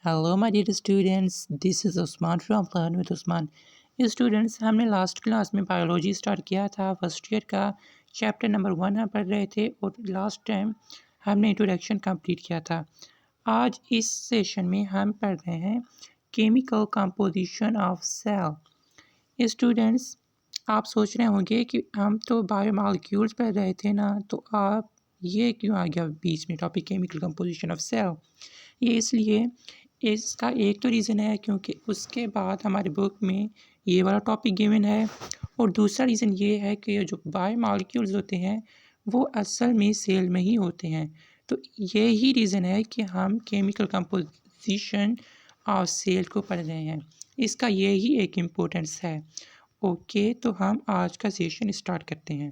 Hello my dear students, this is Usman from learn with Usman. Students, हमने last class में biology start किया था। First year का chapter number 1 हम पढ़ रहे थे और लास्ट टाइम हमने इंट्रोडक्शन कंप्लीट किया था। आज इस सेशन में हम पढ़ रहे हैं chemical composition of cell. Students, आप सोच रहे होंगे कि हम तो बायोमॉलिक्यूल्स पढ़ रहे थे ना, तो आप ये क्यों आ गया बीच में topic chemical composition of cell? ये इसलिए, इसका एक तो रीज़न है क्योंकि उसके बाद हमारी बुक में ये वाला टॉपिक गिवन है, और दूसरा रीज़न ये है कि ये जो बायोमॉलिक्यूल्स होते हैं वो असल में सेल में ही होते हैं। तो यही रीज़न है कि हम केमिकल कंपोजिशन ऑफ सेल को पढ़ रहे हैं। इसका यही एक इम्पोर्टेंस है। ओके, तो हम आज का सेशन स्टार्ट करते हैं।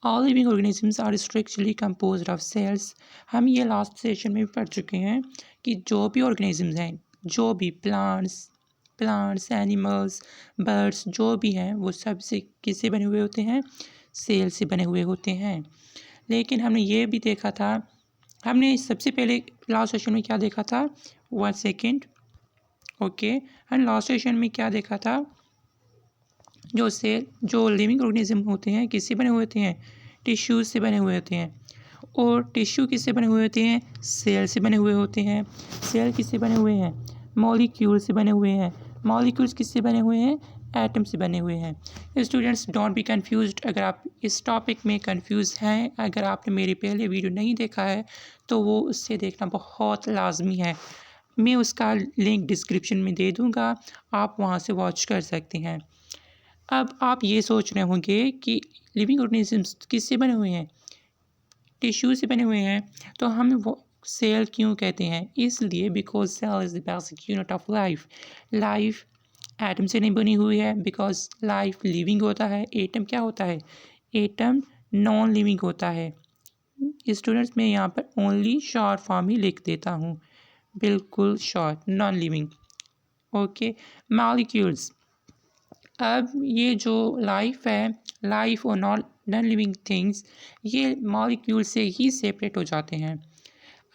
All living organisms are structurally composed of cells. हम ये लास्ट सेशन में भी पढ़ चुके हैं कि जो भी ऑर्गेनिजम्स हैं, जो भी प्लांट्स एनिमल्स, बर्ड्स जो भी हैं, वो सब से किससे बने हुए होते हैं? सेल से बने हुए होते हैं। लेकिन हमने ये भी देखा था, हमने सबसे पहले लास्ट सेशन में क्या देखा था? 1 सेकेंड। ओके, हम लास्ट सेशन में क्या देखा था? जो लिविंग ऑर्गेनिज्म होते हैं किससे बने हुए होते हैं? टिश्यूज़ से बने हुए होते हैं। और टिश्यू किससे बने हुए होते हैं? सेल से बने हुए होते हैं। सेल किससे बने हुए हैं? मॉलिक्यूल से बने हुए हैं। मॉलिक्यूल्स किससे बने हुए हैं? एटम से बने हुए हैं। Students, don't be confused. अगर आप इस टॉपिक में कन्फ्यूज़ हैं, अगर आपने मेरे पहले वीडियो नहीं देखा है तो वो उससे देखना बहुत लाजमी है। मैं उसका लिंक डिस्क्रिप्शन में दे दूँगा, आप वहाँ से वॉच कर सकते हैं। अब आप ये सोच रहे होंगे कि लिविंग ऑर्गेनिजम्स किससे बने हुए हैं? टिश्यू से बने हुए हैं। तो हम वो सेल क्यों कहते हैं? इसलिए because cell is the basic unit of life. Life atom से नहीं बनी हुई है, बिकॉज लाइफ लिविंग होता है। एटम क्या होता है? एटम नॉन लिविंग होता है। स्टूडेंट्स, मैं यहाँ पर ओनली शॉर्ट फॉर्म ही लिख देता हूँ, बिल्कुल short, non living. Okay, molecules. अब ये जो लाइफ है, लाइफ और नॉन लिविंग थिंग्स, ये मॉलिक्यूल से ही सेपरेट हो जाते हैं।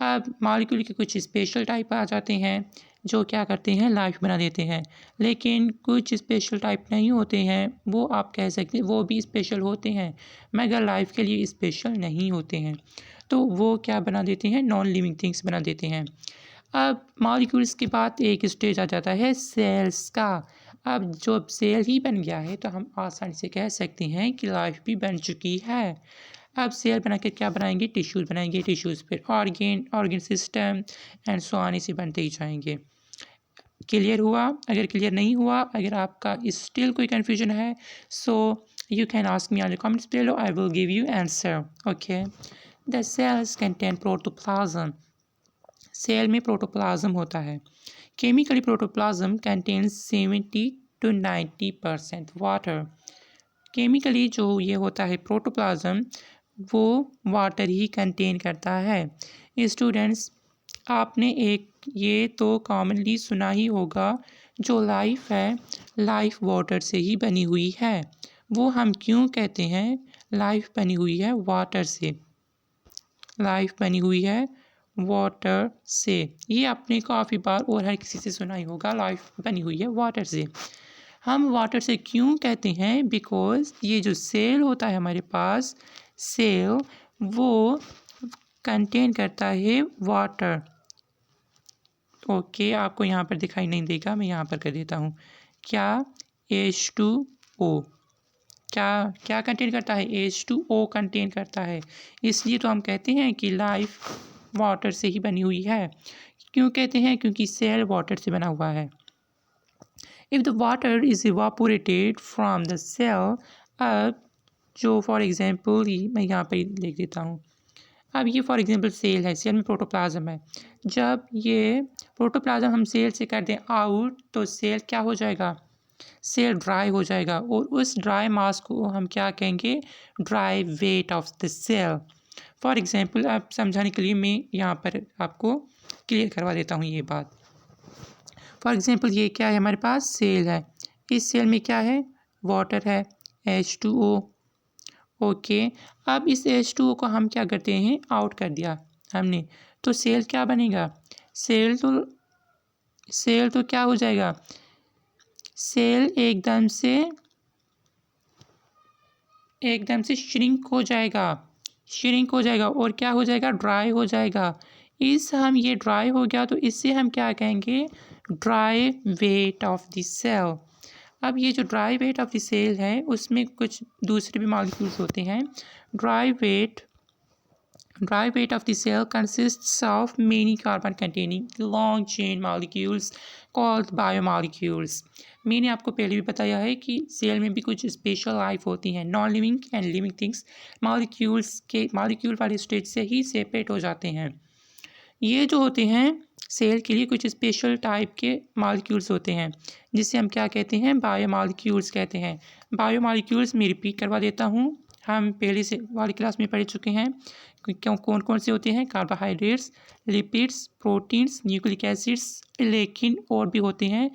अब मॉलिक्यूल के कुछ स्पेशल टाइप आ जाते हैं जो क्या करते हैं? लाइफ बना देते हैं। लेकिन कुछ स्पेशल टाइप नहीं होते हैं, वो आप कह सकते हैं वो भी स्पेशल होते हैं मगर लाइफ के लिए स्पेशल नहीं होते हैं। तो वो क्या बना देते हैं? नॉन लिविंग थिंग्स बना देते हैं। अब मॉलिक्यूल्स के बाद एक स्टेज आ जाता है सेल्स का। अब जब सेल ही बन गया है तो हम आसानी से कह सकते हैं कि लाइफ भी बन चुकी है। अब सेल बना के क्या बनाएंगे? टिश्यूज़ बनाएंगे। टिश्यूज़ फिर organ system and so on, ऐसे बनते ही जाएंगे। क्लियर हुआ? अगर क्लियर नहीं हुआ, अगर आपका स्टिल कोई कन्फ्यूजन है, so you can ask me on the comments below, I will give you answer. Okay, the cells contain protoplasm. Cell में प्रोटोप्लाज्म होता है। Chemically protoplasm contains 70 to 90% water. Chemically जो ये होता है प्रोटोप्लाज्म, वो वाटर ही कंटेन करता है। स्टूडेंट्स, आपने एक ये तो कॉमनली सुना ही होगा, जो लाइफ है, लाइफ वाटर से ही बनी हुई है। वो हम क्यों कहते हैं लाइफ बनी हुई है वाटर से? लाइफ बनी हुई है वाटर से, ये आपने काफ़ी बार और हर किसी से सुना ही होगा, लाइफ बनी हुई है वाटर से। हम वाटर से क्यों कहते हैं? बिकॉज ये जो सेल होता है हमारे पास, सेल वो कंटेन करता है वाटर। ओके, आपको यहाँ पर दिखाई नहीं देगा, मैं यहाँ पर कर देता हूँ। क्या? H2O। क्या क्या कंटेन करता है? H2O कंटेन करता है। इसलिए तो हम कहते हैं कि लाइफ वाटर से ही बनी हुई है। क्यों कहते हैं? क्योंकि सेल वाटर से बना हुआ है। If the water is evaporated from the cell, अब जो फॉर एग्जांपल मैं यहाँ पर लिख देता हूँ। अब ये फॉर एग्जांपल सेल है, सेल में प्रोटोप्लाज्म है। जब ये प्रोटोप्लाज्म हम सेल से कर दें आउट, तो सेल क्या हो जाएगा? सेल ड्राई हो जाएगा, और उस ड्राई मास को हम क्या कहेंगे? Dry weight of the cell. For example, आप समझाने के लिए मैं यहाँ पर आपको क्लियर करवा देता हूँ ये बात। फॉर एग्जांपल, ये क्या है? हमारे पास सेल है। इस सेल में क्या है? वाटर है, H2O। ओके, अब इस H2O को हम क्या करते हैं? आउट कर दिया हमने, तो सेल क्या बनेगा? सेल तो क्या हो जाएगा, सेल एकदम से श्रिंक हो जाएगा और क्या हो जाएगा, ड्राई हो जाएगा। ये ड्राई हो गया तो इससे हम क्या कहेंगे, dry weight of the cell. अब ये जो dry weight of the cell है उसमें कुछ दूसरे भी मॉलिक्यूल्स होते हैं। Dry weight of the cell consists of many carbon containing long chain molecules called biomolecules। मैंने आपको पहले भी बताया है कि सेल में भी कुछ स्पेशल लाइफ होती हैं। Non living and living things molecule वाले स्टेज से ही सेपरेट हो जाते हैं। ये जो होते हैं सेल के लिए कुछ स्पेशल टाइप के मॉलिक्यूल्स होते हैं जिसे हम क्या कहते हैं, बायोमॉलिक्यूल्स कहते हैं। बायोमॉलिक्यूल्स मैं रिपीट करवा देता हूँ, हम पहले से वाली क्लास में पढ़ चुके हैं। क्यों कौन कौन से होते हैं, carbohydrates, lipids, proteins, nucleic acids, लेकिन और भी होते हैं।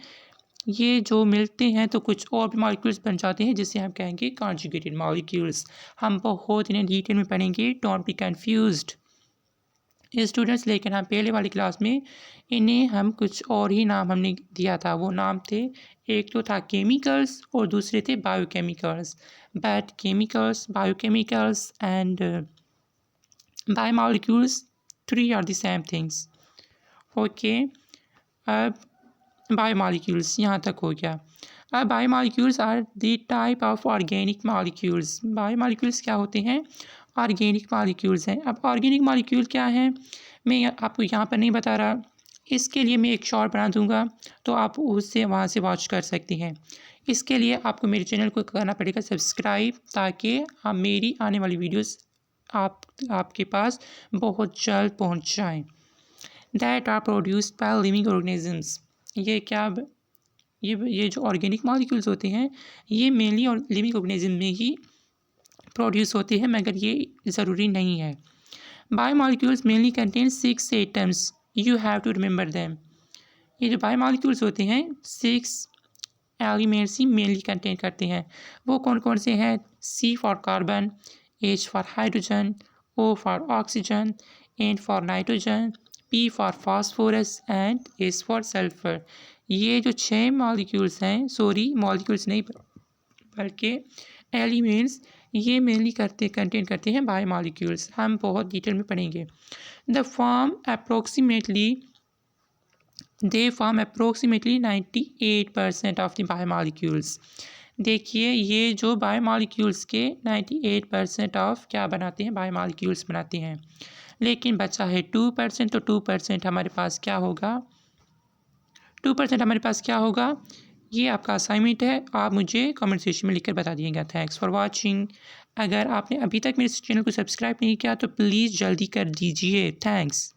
ये जो मिलते हैं तो कुछ और भी मॉलिक्यूल्स बन जाते हैं जिसे हम कहेंगे कॉन्जुगेटेड मॉलिक्यूल्स। हम बहुत इन्हें डिटेल में पढ़ेंगे, डोंट बी कन्फ्यूज्ड स्टूडेंट्स। लेकिन हम पहले वाली क्लास में इन्हें हम कुछ और ही नाम हमने दिया था। वो नाम थे, एक तो था केमिकल्स और दूसरे थे biochemicals. But chemicals, biochemicals and biomolecules, 3 are the same things. Okay, अब बायोमॉलिक्यूल्स यहाँ तक हो गया। अब biomolecules are the type of organic molecules. Biomolecules क्या होते हैं, ऑर्गेनिक मॉलिक्यूल्स हैं। अब ऑर्गेनिक मॉलिक्यूल क्या है मैं आपको यहाँ पर नहीं बता रहा, इसके लिए मैं एक शॉर्ट बना दूँगा तो आप उससे वहाँ से वॉच कर सकते हैं। इसके लिए आपको मेरे चैनल को करना पड़ेगा सब्सक्राइब, ताकि आप मेरी आने वाली वीडियोस आपके पास बहुत जल्द पहुँच जाएँ। That are produced by living organisms. ये जो ऑर्गेनिक मॉलिक्यूल्स होते हैं ये मेनली और लिविंग ऑर्गेनिज्म में ही प्रोड्यूस होते हैं, मगर ये ज़रूरी नहीं है। Biomolecules mainly contain 6 atoms, you have to remember them. ये जो बायोमॉलिक्यूल्स होते हैं 6 एलिमेंट्स ही मेनली कंटेन करते हैं। वो कौन कौन से हैं, C for carbon, H for hydrogen, O for oxygen, N for nitrogen, P for phosphorus and S for sulphur. ये जो 6 मॉलिक्यूल्स हैं, मॉलिक्यूल्स नहीं बल्कि एलिमेंट्स, ये मेनली कंटेन करते हैं बायोमॉलिक्यूल्स। हम बहुत डिटेल में पढ़ेंगे। They form approximately 98% of the biomolecules. देखिए ये जो बायोमॉलिक्यूल्स के 98% ऑफ क्या बनाते हैं, बायोमॉलिक्यूल्स बनाते हैं। लेकिन बचा है 2%, तो 2% हमारे पास क्या होगा, 2% हमारे पास क्या होगा, ये आपका असाइनमेंट है, आप मुझे कमेंट सेक्शन में लिखकर बता दीजिएगा। Thanks for watching. अगर आपने अभी तक मेरे चैनल को सब्सक्राइब नहीं किया तो प्लीज़ जल्दी कर दीजिए। थैंक्स।